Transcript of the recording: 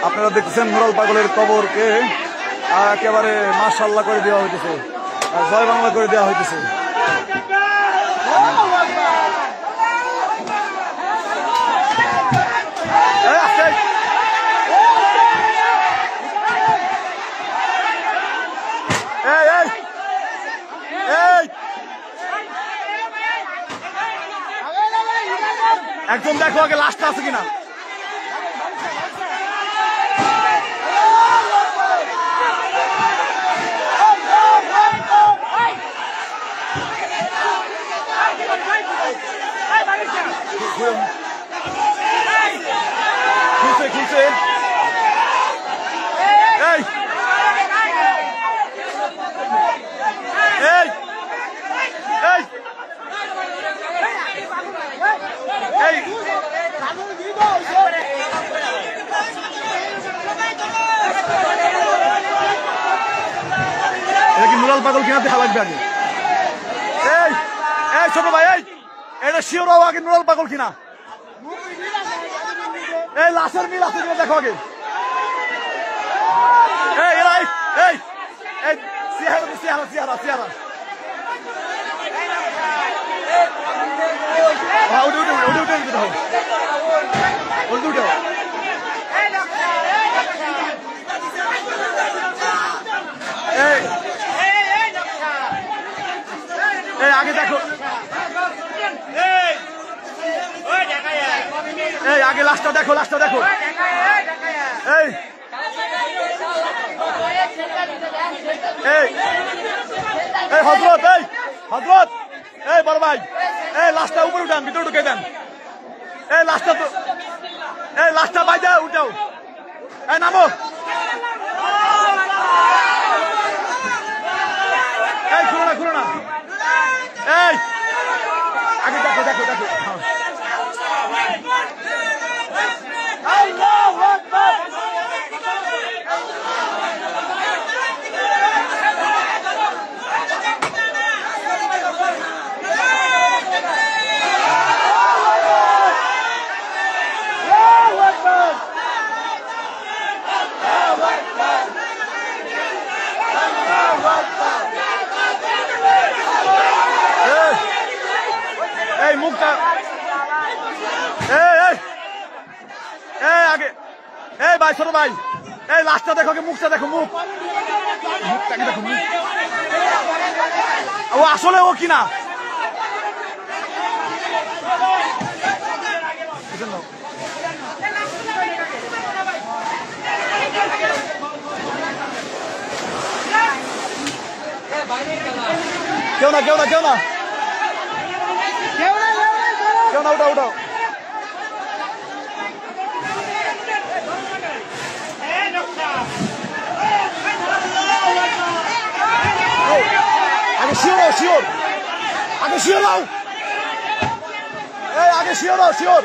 আপনারা দেখতেছেন নুরাল পাগলের কবরকে একেবারে মাশাআল্লাহ করে দেওয়া হইতেছে, জয় বাংলা করে দেওয়া হইতেছে। একদম দেখো আগে লাস্টটা আছে কিনা। খুলছে খুলছে এই এই এই এই এটা কি নুরাল পাগল কিনা দেখা লাগবে আগে। এই এই ছোট ভাই এই এটা শিওরাও আগে নুরাল পাগল কিনা। এই লাশের মিল আছে কিনা দেখো আগে। এই এরা এই এই সিহারা সিহারা সিহারা সিহারা উঠে উঠে উঠে উঠে উঠে দাও উঠে উঠে এই এই আগে দেখো এই আগে লাস্টটা দেখো লাস্টটা দেখো। এই এই এই হযরত এই হযরত এই বড় ভাই এই লাস্টটা উপরে উঠান ভিতরে ঢুকে দেন। এই লাস্টটা তো এই লাস্টটা বাইরে উঠাও। এই নামো এই খুলো না খুলো না। এই আগে দেখো দেখো দেখো এই মুখটা এই এই আগে এই ভাই ছোট ভাই এই লাস্টটা দেখো মুখটা দেখো মুখ মুখটাকে দেখো মুখ ও আসলে ও কিনা। কেউ না কেউ না কেউ না কেউ না উঠাও উঠাও। আগে শিওর শিওর আগে শিওর এই আগে শিওর শিওর